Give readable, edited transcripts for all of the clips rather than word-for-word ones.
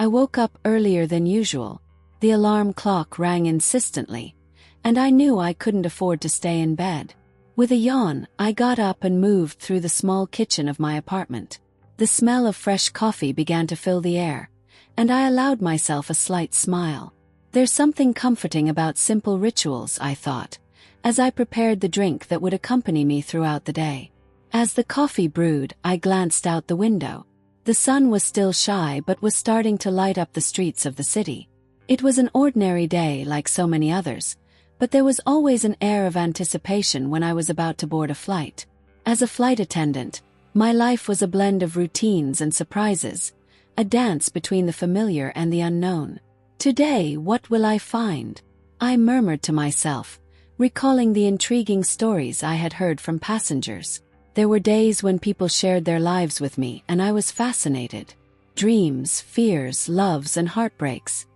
I woke up earlier than usual. The alarm clock rang insistently, and I knew I couldn't afford to stay in bed. With a yawn, I got up and moved through the small kitchen of my apartment. The smell of fresh coffee began to fill the air, and I allowed myself a slight smile. There's something comforting about simple rituals, I thought, as I prepared the drink that would accompany me throughout the day. As the coffee brewed, I glanced out the window. The sun was still shy but was starting to light up the streets of the city. It was an ordinary day like so many others, but there was always an air of anticipation when I was about to board a flight. As a flight attendant, my life was a blend of routines and surprises, a dance between the familiar and the unknown. Today, what will I find? I murmured to myself, recalling the intriguing stories I had heard from passengers. There were days when people shared their lives with me and I was fascinated. Dreams, fears, loves, and heartbreaks.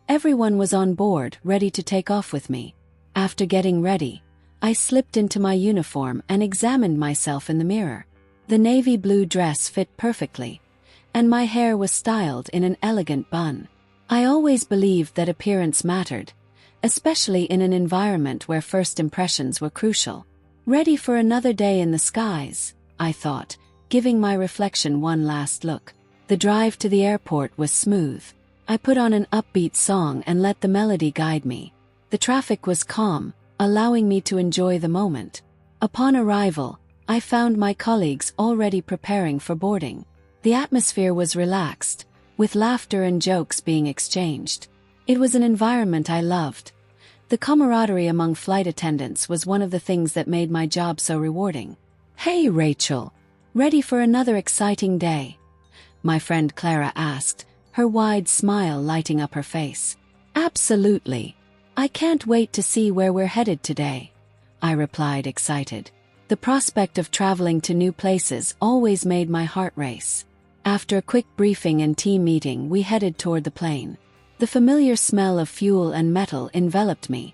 Everyone was on board, ready to take off with me. After getting ready, I slipped into my uniform and examined myself in the mirror. The navy blue dress fit perfectly, and my hair was styled in an elegant bun. I always believed that appearance mattered, especially in an environment where first impressions were crucial. Ready for another day in the skies, I thought, giving my reflection one last look. The drive to the airport was smooth. I put on an upbeat song and let the melody guide me. The traffic was calm, allowing me to enjoy the moment. Upon arrival, I found my colleagues already preparing for boarding. The atmosphere was relaxed, with laughter and jokes being exchanged. It was an environment I loved. The camaraderie among flight attendants was one of the things that made my job so rewarding. "Hey Rachel, ready for another exciting day?" my friend Clara asked, her wide smile lighting up her face. "Absolutely. I can't wait to see where we're headed today," I replied, excited. The prospect of traveling to new places always made my heart race. After a quick briefing and team meeting, we headed toward the plane. The familiar smell of fuel and metal enveloped me,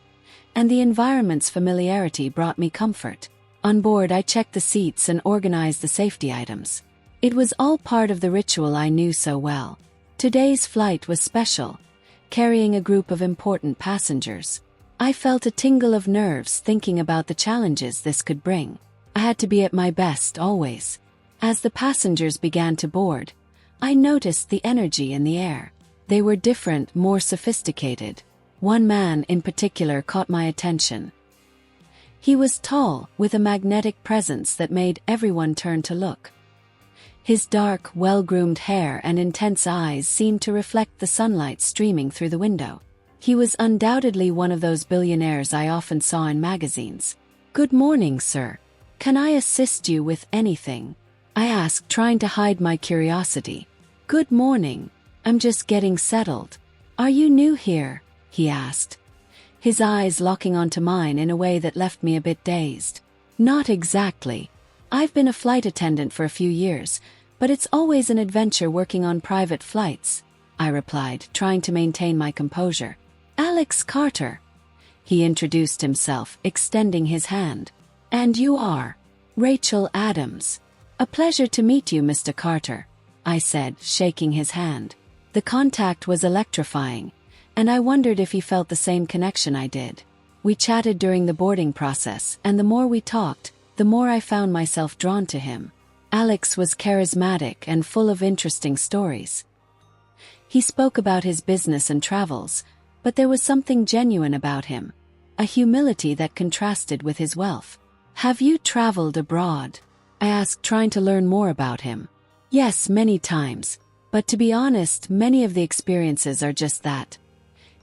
and the environment's familiarity brought me comfort. On board, I checked the seats and organized the safety items. It was all part of the ritual I knew so well. Today's flight was special, carrying a group of important passengers. I felt a tingle of nerves thinking about the challenges this could bring. I had to be at my best always. As the passengers began to board, I noticed the energy in the air. They were different, more sophisticated. One man in particular caught my attention. He was tall, with a magnetic presence that made everyone turn to look. His dark, well-groomed hair and intense eyes seemed to reflect the sunlight streaming through the window. He was undoubtedly one of those billionaires I often saw in magazines. "Good morning, sir. Can I assist you with anything?" I asked, trying to hide my curiosity. "Good morning. I'm just getting settled." "Are you new here?" he asked, his eyes locking onto mine in a way that left me a bit dazed. "Not exactly. I've been a flight attendant for a few years, but it's always an adventure working on private flights," I replied, trying to maintain my composure. "Alex Carter," he introduced himself, extending his hand. "And you are Rachel Adams. A pleasure to meet you, Mr. Carter," I said, shaking his hand. The contact was electrifying, and I wondered if he felt the same connection I did. We chatted during the boarding process, and the more we talked, the more I found myself drawn to him. Alex was charismatic and full of interesting stories. He spoke about his business and travels, but there was something genuine about him, a humility that contrasted with his wealth. "Have you traveled abroad?" I asked, trying to learn more about him. "Yes, many times. But to be honest, many of the experiences are just that.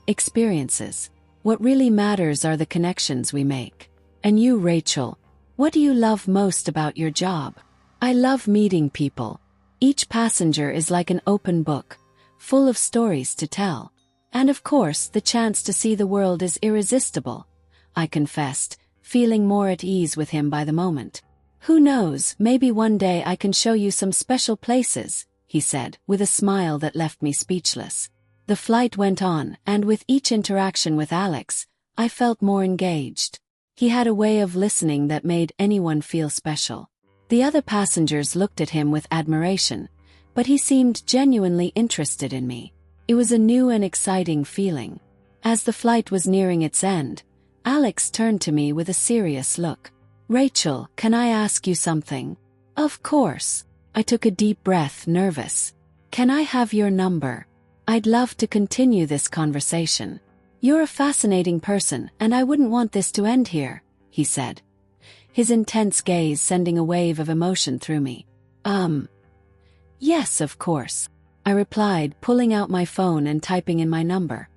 Experiences. What really matters are the connections we make. And you, Rachel, what do you love most about your job?" "I love meeting people. Each passenger is like an open book, full of stories to tell. And of course, the chance to see the world is irresistible," I confessed, feeling more at ease with him by the moment. "Who knows, maybe one day I can show you some special places," he said, with a smile that left me speechless. The flight went on, and with each interaction with Alex, I felt more engaged. He had a way of listening that made anyone feel special. The other passengers looked at him with admiration, but he seemed genuinely interested in me. It was a new and exciting feeling. As the flight was nearing its end, Alex turned to me with a serious look. "Rachel, can I ask you something?" "Of course." I took a deep breath, nervous. "Can I have your number? I'd love to continue this conversation. You're a fascinating person, and I wouldn't want this to end here," he said, his intense gaze sending a wave of emotion through me. Yes, of course," I replied, pulling out my phone and typing in my number.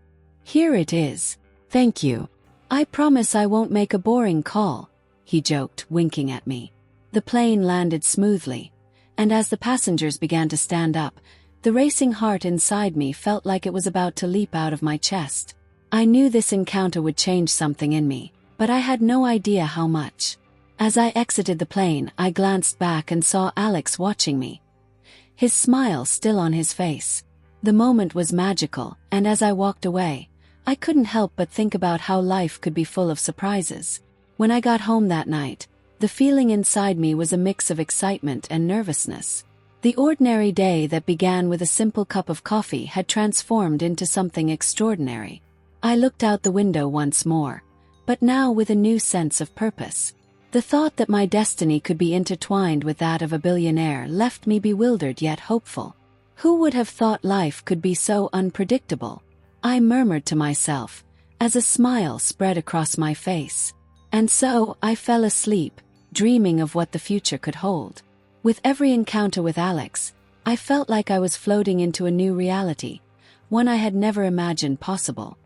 "Here it is. Thank you. I promise I won't make a boring call," he joked, winking at me. The plane landed smoothly, and as the passengers began to stand up, the racing heart inside me felt like it was about to leap out of my chest. I knew this encounter would change something in me, but I had no idea how much. As I exited the plane, I glanced back and saw Alex watching me, his smile still on his face. The moment was magical, and as I walked away, I couldn't help but think about how life could be full of surprises. When I got home that night, the feeling inside me was a mix of excitement and nervousness. The ordinary day that began with a simple cup of coffee had transformed into something extraordinary. I looked out the window once more, but now with a new sense of purpose. The thought that my destiny could be intertwined with that of a billionaire left me bewildered yet hopeful. Who would have thought life could be so unpredictable? I murmured to myself, as a smile spread across my face. And so, I fell asleep, dreaming of what the future could hold. With every encounter with Alex, I felt like I was floating into a new reality, one I had never imagined possible.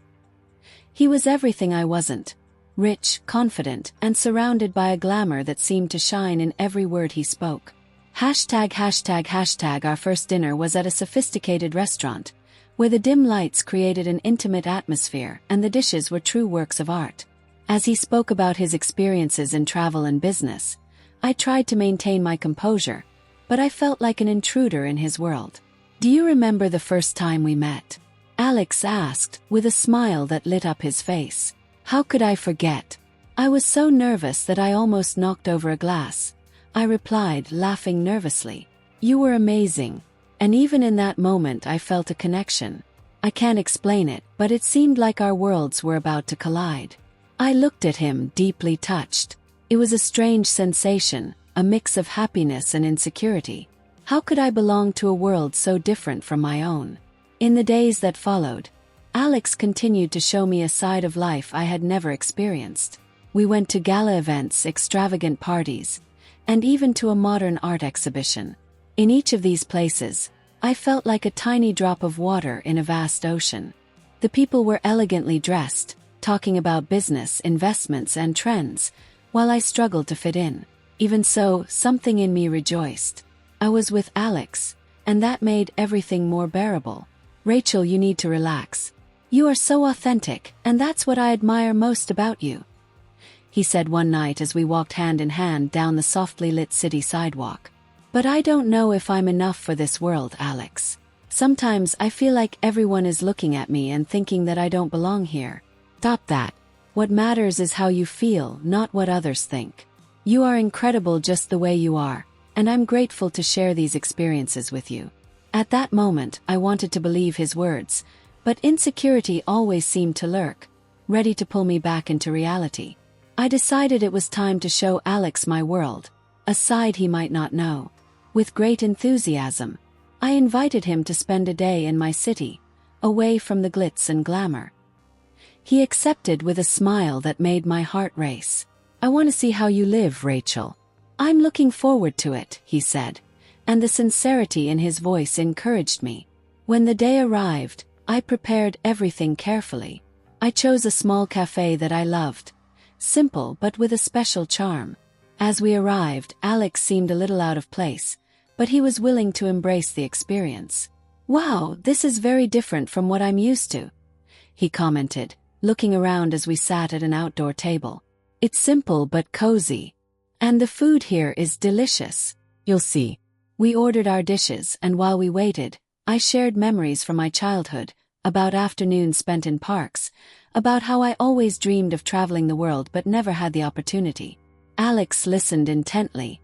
He was everything I wasn't. Rich, confident, and surrounded by a glamour that seemed to shine in every word he spoke. Our first dinner was at a sophisticated restaurant, where the dim lights created an intimate atmosphere and the dishes were true works of art. As he spoke about his experiences in travel and business, I tried to maintain my composure, but I felt like an intruder in his world. "Do you remember the first time we met?" Alex asked, with a smile that lit up his face. How could I forget? I was so nervous that I almost knocked over a glass. I replied, laughing nervously. "You were amazing. And even in that moment I felt a connection. I can't explain it, but it seemed like our worlds were about to collide." I looked at him, deeply touched. It was a strange sensation, a mix of happiness and insecurity. How could I belong to a world so different from my own? In the days that followed, Alex continued to show me a side of life I had never experienced. We went to gala events, extravagant parties, and even to a modern art exhibition. In each of these places, I felt like a tiny drop of water in a vast ocean. The people were elegantly dressed, talking about business, investments, and trends, while I struggled to fit in. Even so, something in me rejoiced. I was with Alex, and that made everything more bearable. "Rachel, you need to relax. You are so authentic, and that's what I admire most about you," he said one night as we walked hand in hand down the softly lit city sidewalk. "But I don't know if I'm enough for this world, Alex. Sometimes I feel like everyone is looking at me and thinking that I don't belong here." "Stop that. What matters is how you feel, not what others think. You are incredible just the way you are, and I'm grateful to share these experiences with you." At that moment, I wanted to believe his words, but insecurity always seemed to lurk, ready to pull me back into reality. I decided it was time to show Alex my world, a side he might not know. With great enthusiasm, I invited him to spend a day in my city, away from the glitz and glamour. He accepted with a smile that made my heart race. "I want to see how you live, Rachel." "I'm looking forward to it," he said, and the sincerity in his voice encouraged me. When the day arrived, I prepared everything carefully. I chose a small cafe that I loved, simple but with a special charm. As we arrived, Alex seemed a little out of place, but he was willing to embrace the experience. "Wow, this is very different from what I'm used to," he commented, looking around as we sat at an outdoor table. "It's simple but cozy. And the food here is delicious. You'll see." We ordered our dishes, and while we waited, I shared memories from my childhood, about afternoons spent in parks, about how I always dreamed of traveling the world but never had the opportunity. Alex listened intently,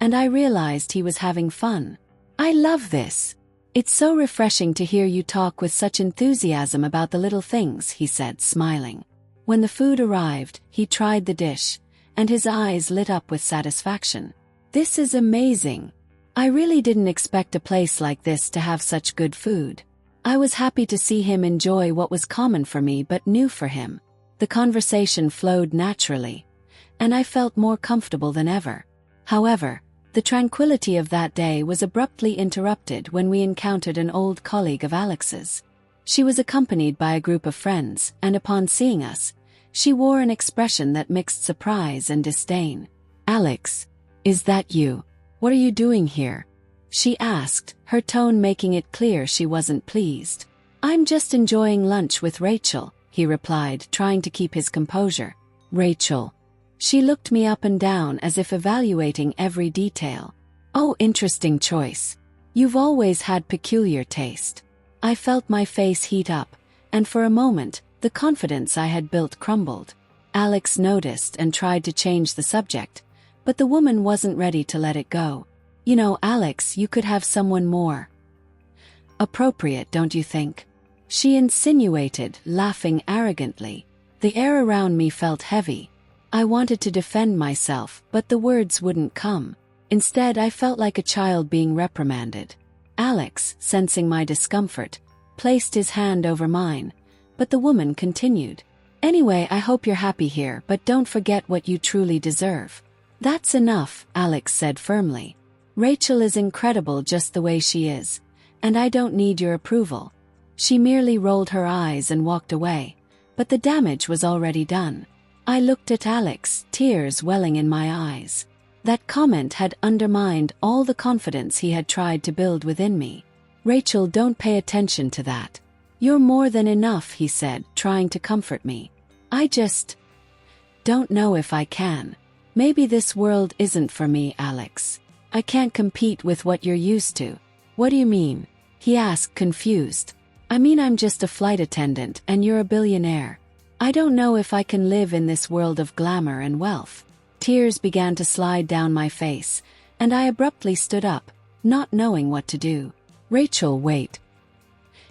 and I realized he was having fun. "I love this. It's so refreshing to hear you talk with such enthusiasm about the little things, he said, smiling. When the food arrived, he tried the dish, and his eyes lit up with satisfaction. This is amazing. I really didn't expect a place like this to have such good food. I was happy to see him enjoy what was common for me but new for him. The conversation flowed naturally, and I felt more comfortable than ever. However, the tranquility of that day was abruptly interrupted when we encountered an old colleague of Alex's. She was accompanied by a group of friends, and upon seeing us, she wore an expression that mixed surprise and disdain. "Alex, is that you? What are you doing here?" she asked, her tone making it clear she wasn't pleased. "I'm just enjoying lunch with Rachel," he replied, trying to keep his composure. "Rachel." She looked me up and down as if evaluating every detail. "Oh, interesting choice. You've always had peculiar taste." I felt my face heat up, and for a moment, the confidence I had built crumbled. Alex noticed and tried to change the subject, but the woman wasn't ready to let it go. "You know, Alex, you could have someone more appropriate, don't you think?" she insinuated, laughing arrogantly. The air around me felt heavy. I wanted to defend myself, but the words wouldn't come. Instead, I felt like a child being reprimanded. Alex, sensing my discomfort, placed his hand over mine, but the woman continued. "Anyway, I hope you're happy here, but don't forget what you truly deserve." "That's enough," Alex said firmly. "Rachel is incredible just the way she is, and I don't need your approval." She merely rolled her eyes and walked away, but the damage was already done. I looked at Alex, tears welling in my eyes. That comment had undermined all the confidence he had tried to build within me. "Rachel, don't pay attention to that. You're more than enough," he said, trying to comfort me. "I just don't know if I can. Maybe this world isn't for me, Alex. I can't compete with what you're used to." "What do you mean?" he asked, confused. "I mean, I'm just a flight attendant and you're a billionaire. I don't know if I can live in this world of glamour and wealth." Tears began to slide down my face, and I abruptly stood up, not knowing what to do. "Rachel, wait,"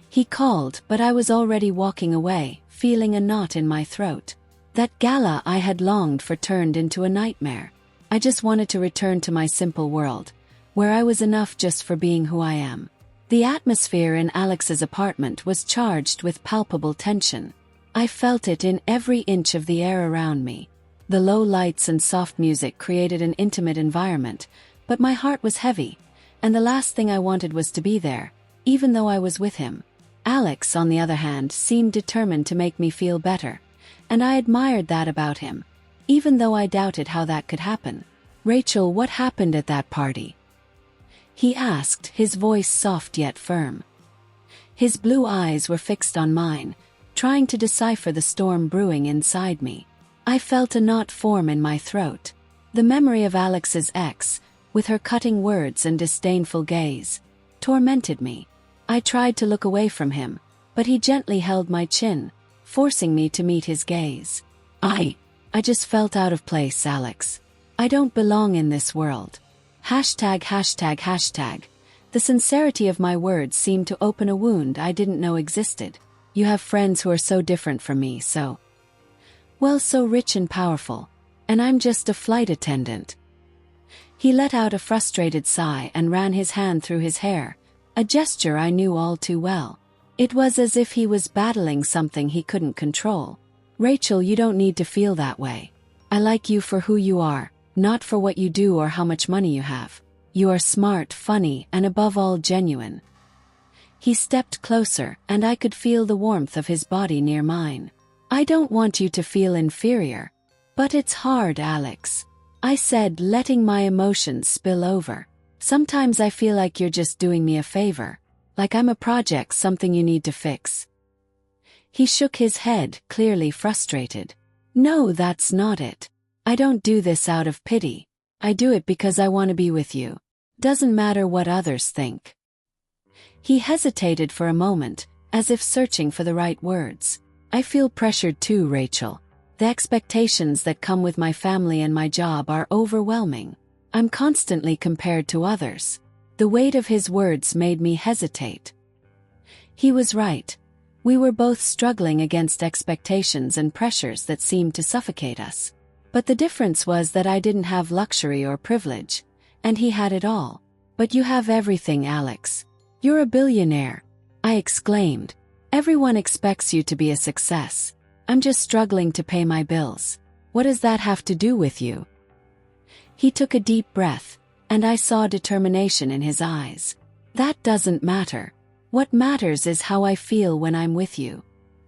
he called, but I was already walking away, feeling a knot in my throat. That gala I had longed for turned into a nightmare. I just wanted to return to my simple world, where I was enough just for being who I am. The atmosphere in Alex's apartment was charged with palpable tension. I felt it in every inch of the air around me. The low lights and soft music created an intimate environment, but my heart was heavy, and the last thing I wanted was to be there, even though I was with him. Alex, on the other hand, seemed determined to make me feel better, and I admired that about him, even though I doubted how that could happen. "Rachel, what happened at that party?" he asked, his voice soft yet firm. His blue eyes were fixed on mine, trying to decipher the storm brewing inside me. I felt a knot form in my throat. The memory of Alex's ex, with her cutting words and disdainful gaze, tormented me. I tried to look away from him, but he gently held my chin, forcing me to meet his gaze. I just felt out of place, Alex. I don't belong in this world. Hashtag. The sincerity of my words seemed to open a wound I didn't know existed. "You have friends who are so different from me, so rich and powerful, and I'm just a flight attendant." He let out a frustrated sigh and ran his hand through his hair, a gesture I knew all too well. It was as if he was battling something he couldn't control. "Rachel, you don't need to feel that way. I like you for who you are, not for what you do or how much money you have. You are smart, funny, and above all genuine." He stepped closer, and I could feel the warmth of his body near mine. "I don't want you to feel inferior. But it's hard, Alex," I said, letting my emotions spill over. "Sometimes I feel like you're just doing me a favor, like I'm a project, something you need to fix." He shook his head, clearly frustrated. "No, that's not it. I don't do this out of pity. I do it because I want to be with you. Doesn't matter what others think." He hesitated for a moment, as if searching for the right words. "I feel pressured too, Rachel. The expectations that come with my family and my job are overwhelming. I'm constantly compared to others. The weight of his words made me hesitate. He was right. We were both struggling against expectations and pressures that seemed to suffocate us. But the difference was that I didn't have luxury or privilege, and he had it all. "But you have everything, Alex. You're a billionaire," I exclaimed. "Everyone expects you to be a success. I'm just struggling to pay my bills. What does that have to do with you?" He took a deep breath, and I saw determination in his eyes. "That doesn't matter. What matters is how I feel when I'm with you."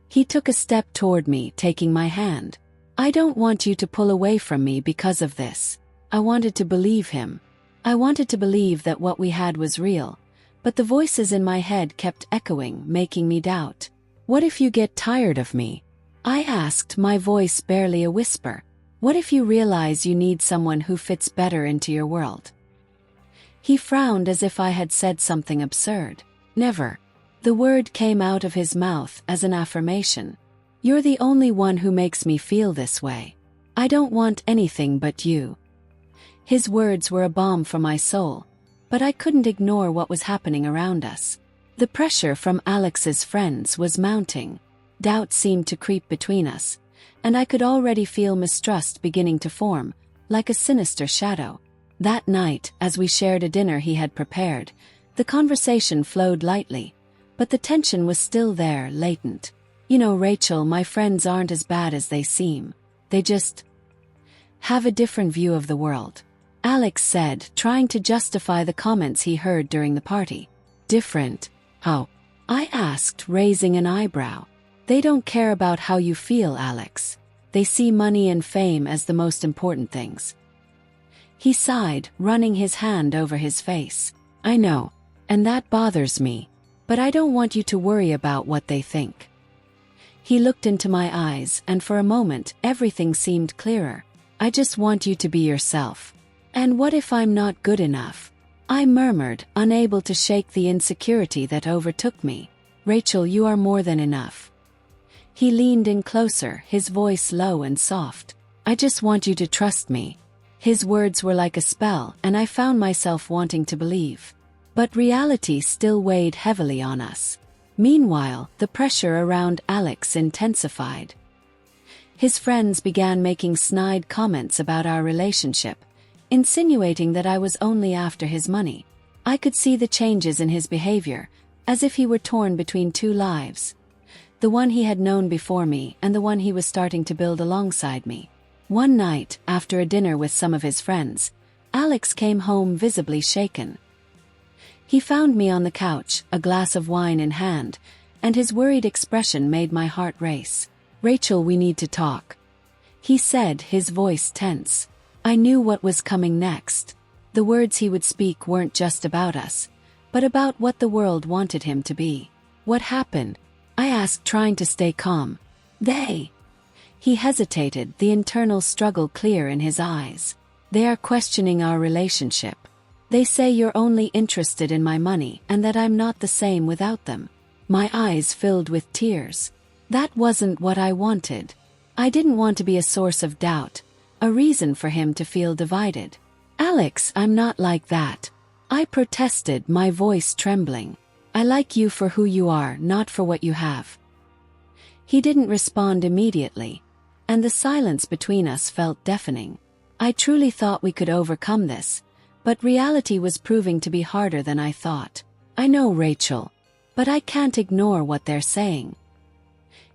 He took a step toward me, taking my hand. "I don't want you to pull away from me because of this." I wanted to believe him. I wanted to believe that what we had was real, but the voices in my head kept echoing, making me doubt. "What if you get tired of me?" I asked, my voice barely a whisper. "What if you realize you need someone who fits better into your world?" He frowned as if I had said something absurd. "Never." The word came out of his mouth as an affirmation. "You're the only one who makes me feel this way. I don't want anything but you." His words were a balm for my soul, but I couldn't ignore what was happening around us. The pressure from Alex's friends was mounting. Doubt seemed to creep between us, and I could already feel mistrust beginning to form, like a sinister shadow. That night, as we shared a dinner he had prepared, the conversation flowed lightly, but the tension was still there, latent. "You know, Rachel, my friends aren't as bad as they seem. They just have a different view of the world," Alex said, trying to justify the comments he heard during the party. "Different? How?" I asked, raising an eyebrow. "They don't care about how you feel, Alex. They see money and fame as the most important things." He sighed, running his hand over his face. "I know, and that bothers me. But I don't want you to worry about what they think." He looked into my eyes, and for a moment, everything seemed clearer. "I just want you to be yourself." "And what if I'm not good enough?" I murmured, unable to shake the insecurity that overtook me. "Rachel, you are more than enough." He leaned in closer, his voice low and soft. "I just want you to trust me." His words were like a spell, and I found myself wanting to believe. But reality still weighed heavily on us. Meanwhile, the pressure around Alex intensified. His friends began making snide comments about our relationship, insinuating that I was only after his money. I could see the changes in his behavior, as if he were torn between two lives. The one he had known before me and the one he was starting to build alongside me. One night, after a dinner with some of his friends, Alex came home visibly shaken. He found me on the couch, a glass of wine in hand, and his worried expression made my heart race. "Rachel, we need to talk," he said, his voice tense. I knew what was coming next. The words he would speak weren't just about us, but about what the world wanted him to be. "What happened?" I asked, trying to stay calm. He hesitated, the internal struggle clear in his eyes. "They are questioning our relationship. They say you're only interested in my money and that I'm not the same without them." My eyes filled with tears. That wasn't what I wanted. I didn't want to be a source of doubt, a reason for him to feel divided. "Alex, I'm not like that," I protested, my voice trembling. "I like you for who you are, not for what you have." He didn't respond immediately, and the silence between us felt deafening. I truly thought we could overcome this, but reality was proving to be harder than I thought. "I know, Rachel, but I can't ignore what they're saying."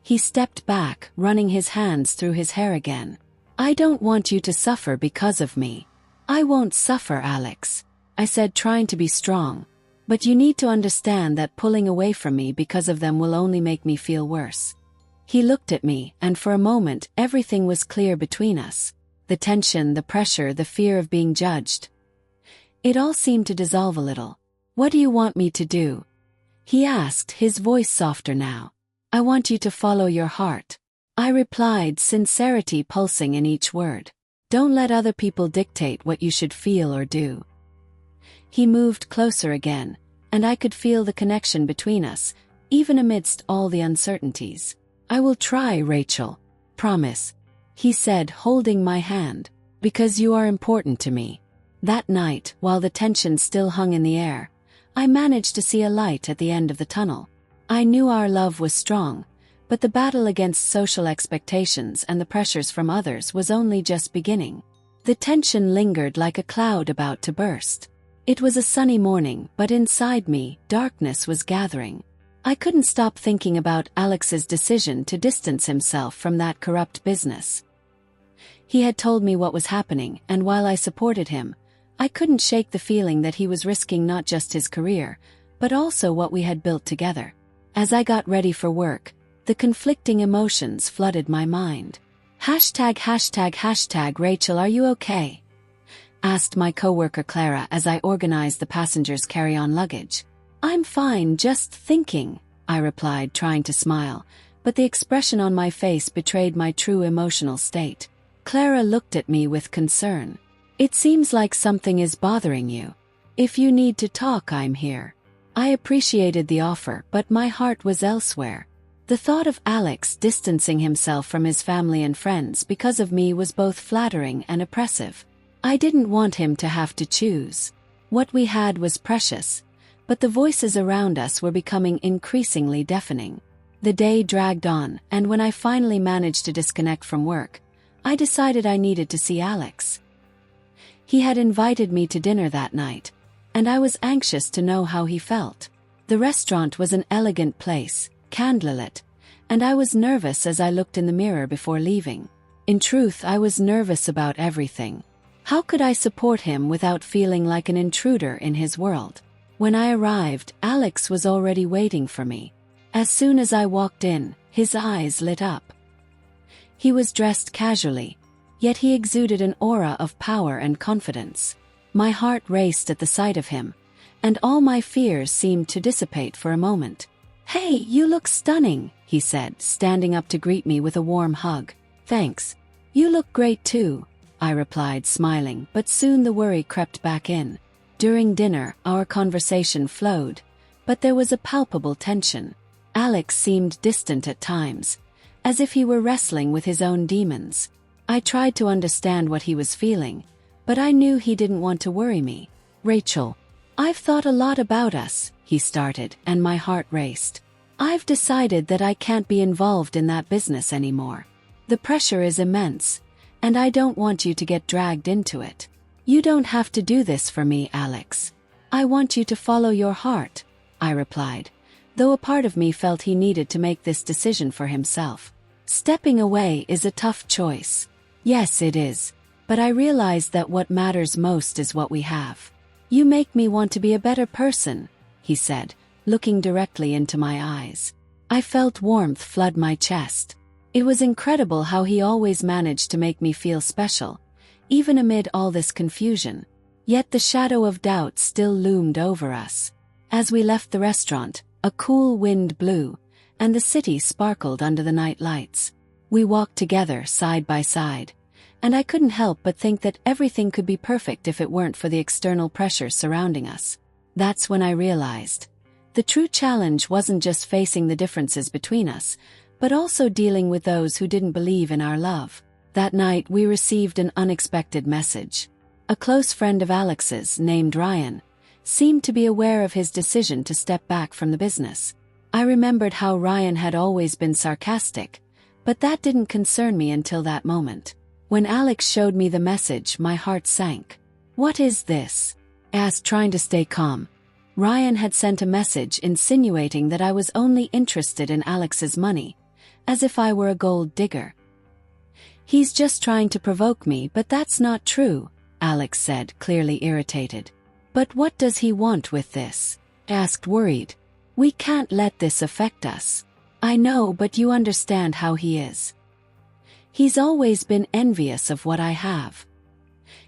He stepped back, running his hands through his hair again. "I don't want you to suffer because of me." "I won't suffer, Alex," I said, trying to be strong. "But you need to understand that pulling away from me because of them will only make me feel worse." He looked at me, and for a moment, everything was clear between us. The tension, the pressure, the fear of being judged. It all seemed to dissolve a little. "What do you want me to do?" he asked, his voice softer now. "I want you to follow your heart," I replied, sincerity pulsing in each word. "Don't let other people dictate what you should feel or do." He moved closer again, and I could feel the connection between us, even amidst all the uncertainties. "I will try, Rachel. Promise," he said, holding my hand. "Because you are important to me." That night, while the tension still hung in the air, I managed to see a light at the end of the tunnel. I knew our love was strong, but the battle against social expectations and the pressures from others was only just beginning. The tension lingered like a cloud about to burst. It was a sunny morning, but inside me, darkness was gathering. I couldn't stop thinking about Alex's decision to distance himself from that corrupt business. He had told me what was happening, and while I supported him, I couldn't shake the feeling that he was risking not just his career, but also what we had built together. As I got ready for work, the conflicting emotions flooded my mind. Hashtag, Rachel, are you okay? Asked my coworker Clara as I organized the passengers' carry-on luggage. I'm fine, just thinking, I replied, trying to smile, but the expression on my face betrayed my true emotional state. Clara looked at me with concern. It seems like something is bothering you. If you need to talk, I'm here. I appreciated the offer, but my heart was elsewhere. The thought of Alex distancing himself from his family and friends because of me was both flattering and oppressive. I didn't want him to have to choose. What we had was precious, but the voices around us were becoming increasingly deafening. The day dragged on, and when I finally managed to disconnect from work, I decided I needed to see Alex. He had invited me to dinner that night, and I was anxious to know how he felt. The restaurant was an elegant place, candlelit, and I was nervous as I looked in the mirror before leaving. In truth, I was nervous about everything. How could I support him without feeling like an intruder in his world? When I arrived, Alex was already waiting for me. As soon as I walked in, his eyes lit up. He was dressed casually, yet he exuded an aura of power and confidence. My heart raced at the sight of him, and all my fears seemed to dissipate for a moment. "Hey, you look stunning," he said, standing up to greet me with a warm hug. "Thanks. You look great too," I replied, smiling, but soon the worry crept back in. During dinner, our conversation flowed, but there was a palpable tension. Alex seemed distant at times, as if he were wrestling with his own demons. I tried to understand what he was feeling, but I knew he didn't want to worry me. "Rachel, I've thought a lot about us," he started, and my heart raced. "I've decided that I can't be involved in that business anymore. The pressure is immense, and I don't want you to get dragged into it. You don't have to do this for me, Alex. I want you to follow your heart," I replied, though a part of me felt he needed to make this decision for himself. Stepping away is a tough choice. Yes, it is, but I realized that what matters most is what we have. "You make me want to be a better person," he said, looking directly into my eyes. I felt warmth flood my chest. It was incredible how he always managed to make me feel special, even amid all this confusion. Yet the shadow of doubt still loomed over us. As we left the restaurant, a cool wind blew, and the city sparkled under the night lights. We walked together side by side, and I couldn't help but think that everything could be perfect if it weren't for the external pressures surrounding us. That's when I realized the true challenge wasn't just facing the differences between us, but also dealing with those who didn't believe in our love. That night we received an unexpected message. A close friend of Alex's, named Ryan, seemed to be aware of his decision to step back from the business. I remembered how Ryan had always been sarcastic, but that didn't concern me until that moment. When Alex showed me the message, my heart sank. "What is this?" I asked, trying to stay calm. Ryan had sent a message insinuating that I was only interested in Alex's money, as if I were a gold digger. "He's just trying to provoke me, but that's not true," Alex said, clearly irritated. "But what does he want with this?" I asked, worried. "We can't let this affect us." "I know, but you understand how he is. He's always been envious of what I have.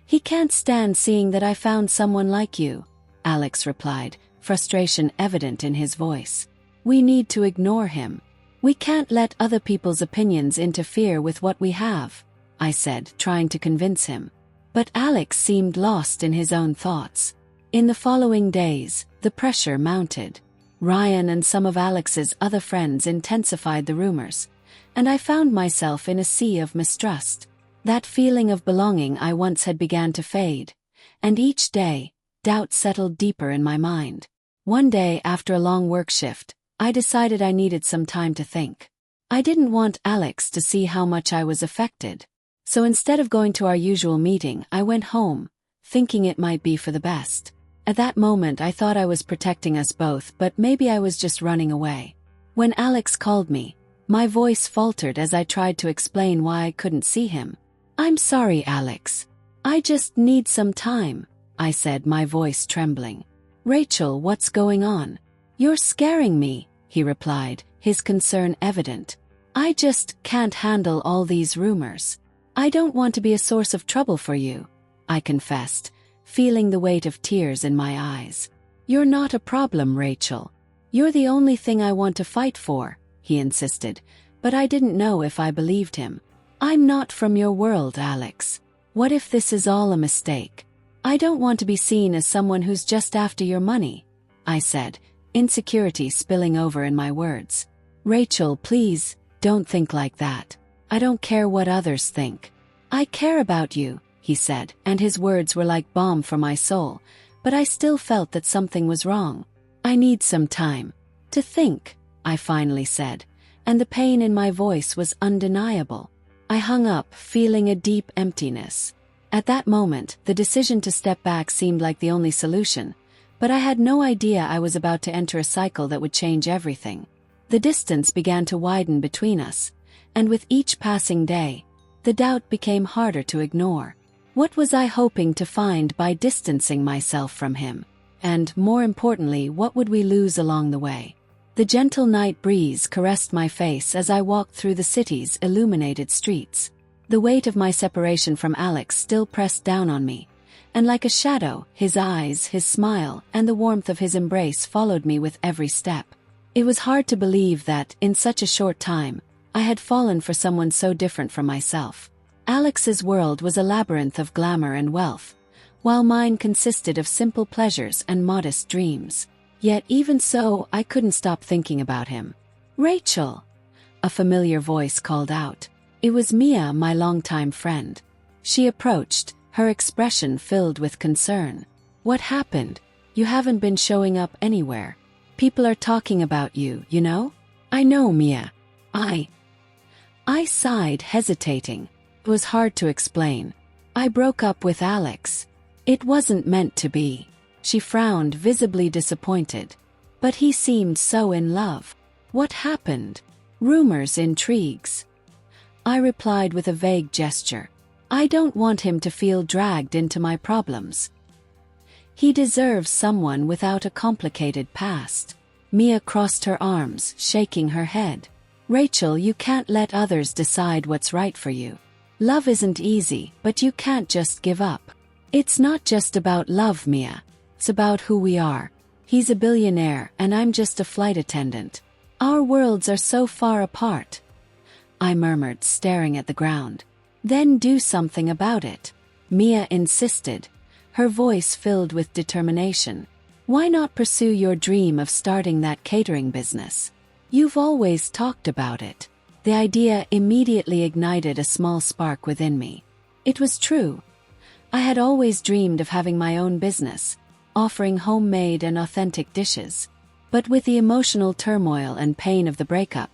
He can't stand seeing that I found someone like you," Alex replied, frustration evident in his voice. "We need to ignore him. We can't let other people's opinions interfere with what we have," I said, trying to convince him. But Alex seemed lost in his own thoughts. In the following days, the pressure mounted. Ryan and some of Alex's other friends intensified the rumors, and I found myself in a sea of mistrust. That feeling of belonging I once had began to fade, And each day, doubt settled deeper in my mind. One day after a long work shift, I decided I needed some time to think. I didn't want Alex to see how much I was affected. So instead of going to our usual meeting, I went home, thinking it might be for the best. At that moment I thought I was protecting us both, but maybe I was just running away. When Alex called me, my voice faltered as I tried to explain why I couldn't see him. "I'm sorry, Alex. I just need some time," I said, my voice trembling. "Rachel, what's going on?" "You're scaring me," he replied, his concern evident. "I just can't handle all these rumors." "I don't want to be a source of trouble for you," I confessed, feeling the weight of tears in my eyes. "You're not a problem, Rachel. You're the only thing I want to fight for," he insisted, but I didn't know if I believed him. "I'm not from your world, Alex. What if this is all a mistake? I don't want to be seen as someone who's just after your money," I said, insecurity spilling over in my words. "Rachel, please, don't think like that. I don't care what others think." "I care about you," he said, and his words were like balm for my soul, but I still felt that something was wrong. "I need some time to think," I finally said, and the pain in my voice was undeniable. I hung up, feeling a deep emptiness. At that moment, the decision to step back seemed like the only solution, but I had no idea I was about to enter a cycle that would change everything. The distance began to widen between us, and with each passing day, the doubt became harder to ignore. What was I hoping to find by distancing myself from him? And, more importantly, what would we lose along the way? The gentle night breeze caressed my face as I walked through the city's illuminated streets. The weight of my separation from Alex still pressed down on me, and like a shadow, his eyes, his smile, and the warmth of his embrace followed me with every step. It was hard to believe that, in such a short time, I had fallen for someone so different from myself. Alex's world was a labyrinth of glamour and wealth, while mine consisted of simple pleasures and modest dreams. Yet even so, I couldn't stop thinking about him. "Rachel!" A familiar voice called out. It was Mia, my longtime friend. She approached, her expression filled with concern. "What happened? You haven't been showing up anywhere. People are talking about you, you know?" "I know, Mia. I sighed, hesitating. It was hard to explain. "I broke up with Alex. It wasn't meant to be." She frowned, visibly disappointed. "But he seemed so in love." "What happened?" "Rumors, intrigues." I replied with a vague gesture. "I don't want him to feel dragged into my problems. He deserves someone without a complicated past." Mia crossed her arms, shaking her head. "Rachel, you can't let others decide what's right for you. Love isn't easy, but you can't just give up. It's not just about love, Mia. It's about who we are. He's a billionaire, and I'm just a flight attendant. Our worlds are so far apart," I murmured, staring at the ground. "Then do something about it," Mia insisted, her voice filled with determination. "Why not pursue your dream of starting that catering business? You've always talked about it." The idea immediately ignited a small spark within me. It was true. I had always dreamed of having my own business, offering homemade and authentic dishes. But with the emotional turmoil and pain of the breakup,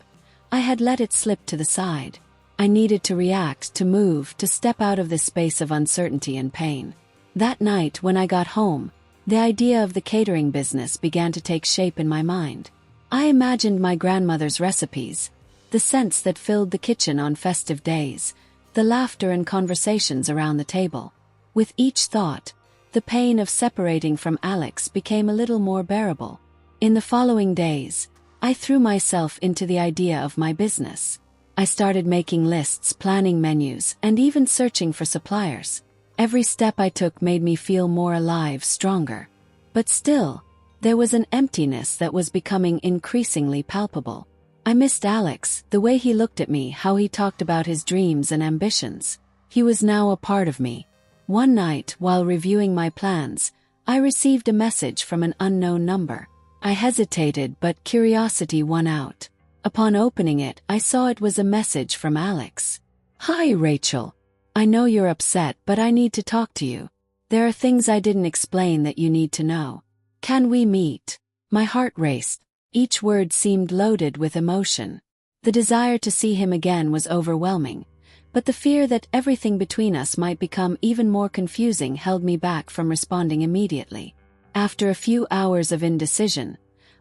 I had let it slip to the side. I needed to react, to move, to step out of this space of uncertainty and pain. That night, when I got home, the idea of the catering business began to take shape in my mind. I imagined my grandmother's recipes, the scents that filled the kitchen on festive days, the laughter and conversations around the table. With each thought, the pain of separating from Alex became a little more bearable. In the following days, I threw myself into the idea of my business. I started making lists, planning menus, and even searching for suppliers. Every step I took made me feel more alive, stronger. But still, there was an emptiness that was becoming increasingly palpable. I missed Alex, the way he looked at me, how he talked about his dreams and ambitions. He was now a part of me. One night, while reviewing my plans, I received a message from an unknown number. I hesitated, but curiosity won out. Upon opening it, I saw it was a message from Alex. "Hi, Rachel. I know you're upset, but I need to talk to you. There are things I didn't explain that you need to know. Can we meet? My heart raced. Each word seemed loaded with emotion. The desire to see him again was overwhelming, but the fear that everything between us might become even more confusing held me back from responding immediately. After a few hours of indecision,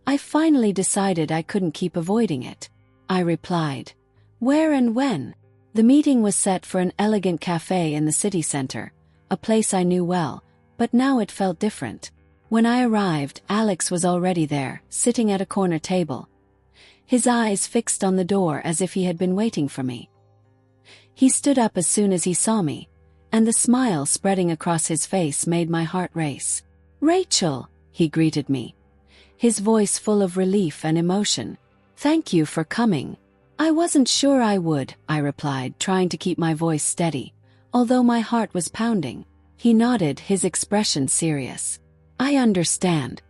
I finally decided I couldn't keep avoiding it. I replied, "Where and when?" The meeting was set for an elegant cafe in the city center, a place I knew well, but now it felt different. When I arrived, Alex was already there, sitting at a corner table, his eyes fixed on the door as if he had been waiting for me. He stood up as soon as he saw me, and the smile spreading across his face made my heart race. "Rachel," he greeted me, his voice full of relief and emotion. "Thank you for coming." "I wasn't sure I would," I replied, trying to keep my voice steady, although my heart was pounding. He nodded, his expression serious. "I understand.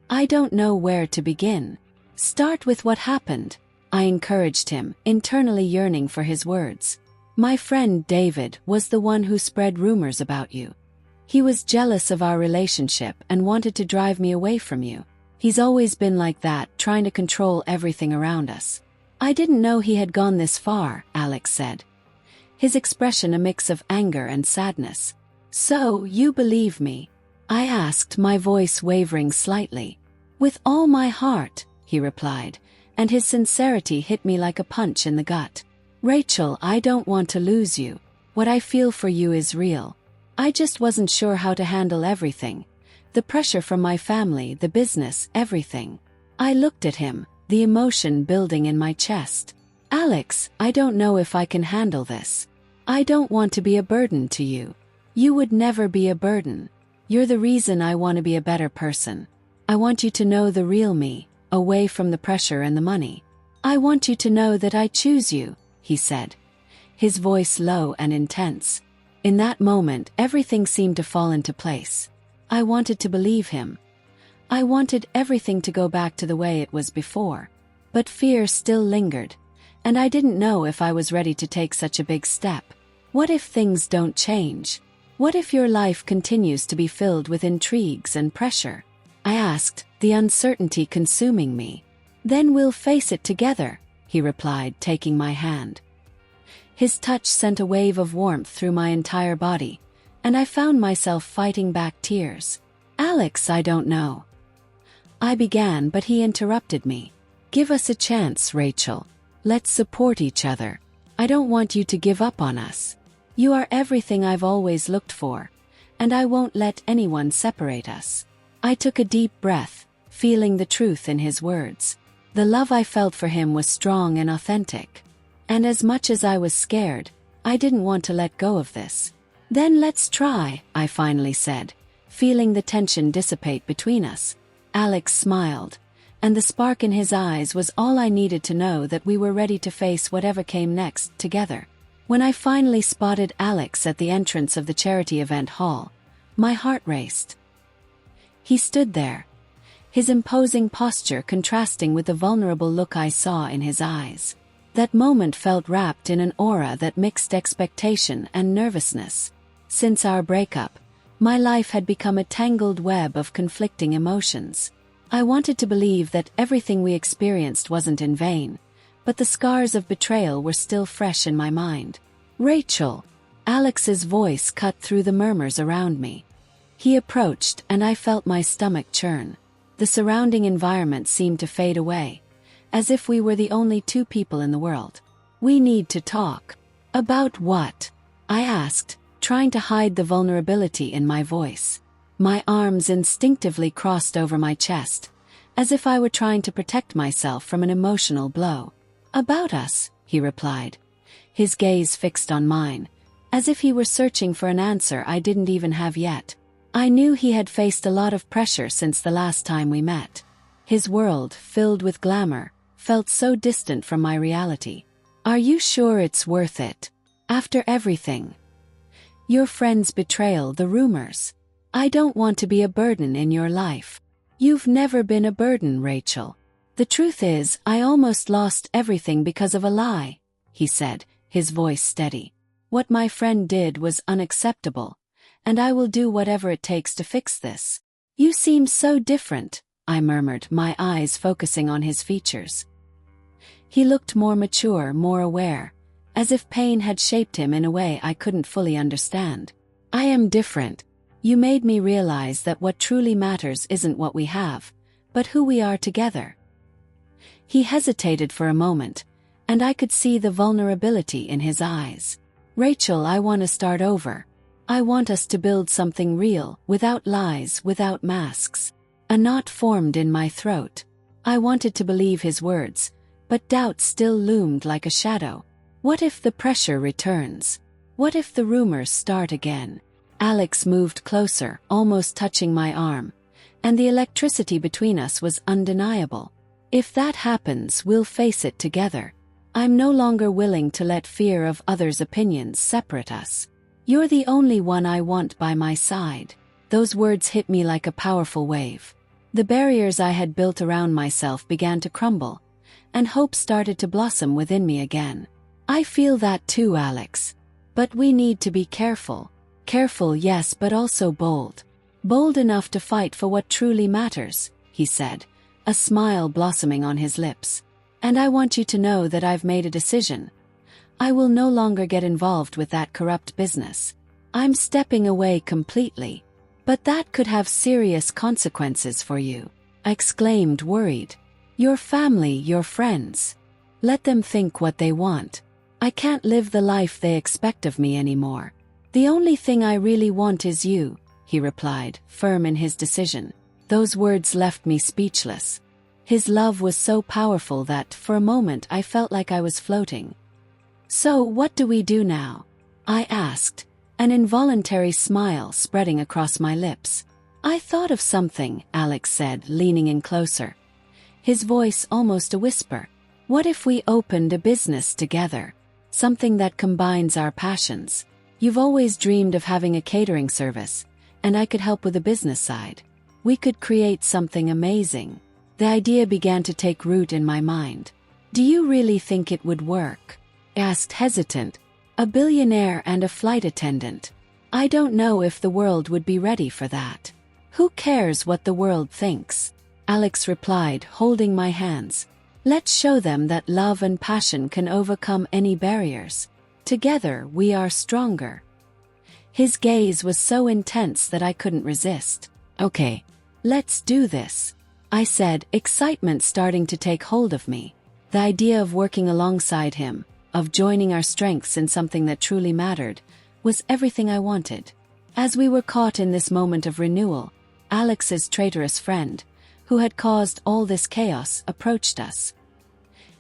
I don't know where to begin." "Start with what happened," I encouraged him, internally yearning for his words. "My friend David was the one who spread rumors about you. He was jealous of our relationship and wanted to drive me away from you. He's always been like that, trying to control everything around us." "I didn't know he had gone this far," Alex said, his expression a mix of anger and sadness. "So, you believe me?" I asked, my voice wavering slightly. "With all my heart," he replied, and his sincerity hit me like a punch in the gut. "Rachel, I don't want to lose you. What I feel for you is real. I just wasn't sure how to handle everything. The pressure from my family, the business, everything." I looked at him, the emotion building in my chest. "Alex, I don't know if I can handle this. I don't want to be a burden to you." "You would never be a burden. You're the reason I want to be a better person. I want you to know the real me, away from the pressure and the money. I want you to know that I choose you," he said, his voice low and intense. In that moment, everything seemed to fall into place. I wanted to believe him. I wanted everything to go back to the way it was before. But fear still lingered, and I didn't know if I was ready to take such a big step. What if things don't change? What if your life continues to be filled with intrigues and pressure? I asked, the uncertainty consuming me. "Then we'll face it together," he replied, taking my hand. His touch sent a wave of warmth through my entire body, and I found myself fighting back tears. "Alex, I don't know," I began, but he interrupted me. "Give us a chance, Rachel. Let's support each other. I don't want you to give up on us. You are everything I've always looked for, and I won't let anyone separate us." I took a deep breath, feeling the truth in his words. The love I felt for him was strong and authentic. And as much as I was scared, I didn't want to let go of this. "Then let's try," I finally said, feeling the tension dissipate between us. Alex smiled, and the spark in his eyes was all I needed to know that we were ready to face whatever came next, together. When I finally spotted Alex at the entrance of the charity event hall, my heart raced. He stood there, his imposing posture contrasting with the vulnerable look I saw in his eyes. That moment felt wrapped in an aura that mixed expectation and nervousness. Since our breakup, my life had become a tangled web of conflicting emotions. I wanted to believe that everything we experienced wasn't in vain, but the scars of betrayal were still fresh in my mind. "Rachel," Alex's voice cut through the murmurs around me. He approached, and I felt my stomach churn. The surrounding environment seemed to fade away, as if we were the only two people in the world. "We need to talk." "About what?" I asked, trying to hide the vulnerability in my voice. My arms instinctively crossed over my chest, as if I were trying to protect myself from an emotional blow. "About us," he replied, his gaze fixed on mine, as if he were searching for an answer I didn't even have yet. I knew he had faced a lot of pressure since the last time we met. His world, filled with glamour, felt so distant from my reality. "Are you sure it's worth it? After everything? Your friend's betrayal, the rumors. I don't want to be a burden in your life." "You've never been a burden, Rachel. The truth is, I almost lost everything because of a lie," he said, his voice steady. "What my friend did was unacceptable, and I will do whatever it takes to fix this. You seem so different, I murmured, my eyes focusing on his features. He looked more mature, more aware, as if pain had shaped him in a way I couldn't fully understand. I am different. You made me realize that what truly matters isn't what we have, but who we are together. He hesitated for a moment, and I could see the vulnerability in his eyes. Rachel, I want to start over. I want us to build something real, without lies, without masks. A knot formed in my throat. I wanted to believe his words, but doubt still loomed like a shadow. What if the pressure returns? What if the rumors start again? Alex moved closer, almost touching my arm, and the electricity between us was undeniable. If that happens, we'll face it together. I'm no longer willing to let fear of others' opinions separate us. You're the only one I want by my side. Those words hit me like a powerful wave. The barriers I had built around myself began to crumble, and hope started to blossom within me again. I feel that too, Alex. But we need to be careful. Careful, yes, but also bold. Bold enough to fight for what truly matters, he said, a smile blossoming on his lips. And I want you to know that I've made a decision. I will no longer get involved with that corrupt business. I'm stepping away completely. But that could have serious consequences for you, I exclaimed, worried. Your family, your friends. Let them think what they want. I can't live the life they expect of me anymore. The only thing I really want is you, he replied, firm in his decision. Those words left me speechless. His love was so powerful that, for a moment, I felt like I was floating. So, what do we do now? I asked, an involuntary smile spreading across my lips. I thought of something, Alex said, leaning in closer. His voice almost a whisper. What if we opened a business together? Something that combines our passions. You've always dreamed of having a catering service, and I could help with the business side. We could create something amazing. The idea began to take root in my mind. Do you really think it would work? I asked, hesitant. A billionaire and a flight attendant. I don't know if the world would be ready for that. Who cares what the world thinks? Alex replied, holding my hands. Let's show them that love and passion can overcome any barriers. Together we are stronger. His gaze was so intense that I couldn't resist. Okay, let's do this, I said, excitement starting to take hold of me. The idea of working alongside him, of joining our strengths in something that truly mattered, was everything I wanted. As we were caught in this moment of renewal, Alex's traitorous friend, who had caused all this chaos, approached us.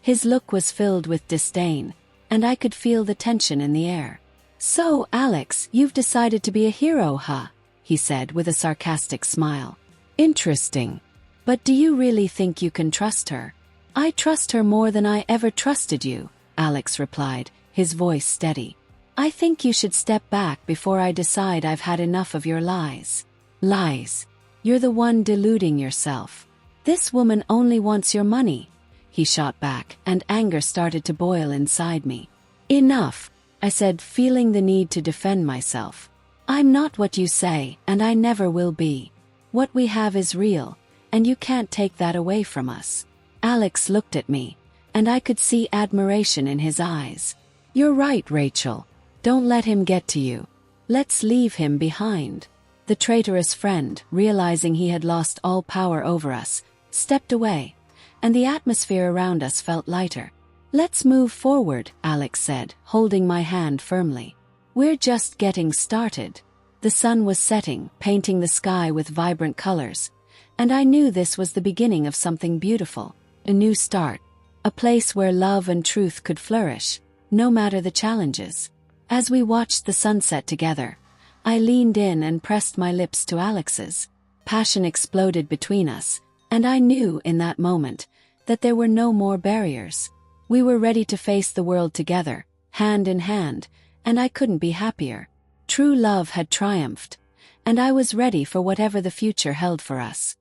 His look was filled with disdain, and I could feel the tension in the air. So, Alex, you've decided to be a hero, huh? He said with a sarcastic smile. Interesting. But do you really think you can trust her? I trust her more than I ever trusted you, Alex replied, his voice steady. I think you should step back before I decide I've had enough of your lies. Lies. You're the one deluding yourself. This woman only wants your money, he shot back, and anger started to boil inside me. Enough, I said, feeling the need to defend myself. I'm not what you say, and I never will be. What we have is real, and you can't take that away from us. Alex looked at me, and I could see admiration in his eyes. You're right, Rachel. Don't let him get to you. Let's leave him behind. The traitorous friend, realizing he had lost all power over us, stepped away, and the atmosphere around us felt lighter. Let's move forward, Alex said, holding my hand firmly. We're just getting started. The sun was setting, painting the sky with vibrant colors, and I knew this was the beginning of something beautiful, a new start, a place where love and truth could flourish, no matter the challenges. As we watched the sunset together, I leaned in and pressed my lips to Alex's. Passion exploded between us, and I knew in that moment that there were no more barriers. We were ready to face the world together, hand in hand, and I couldn't be happier. True love had triumphed, and I was ready for whatever the future held for us.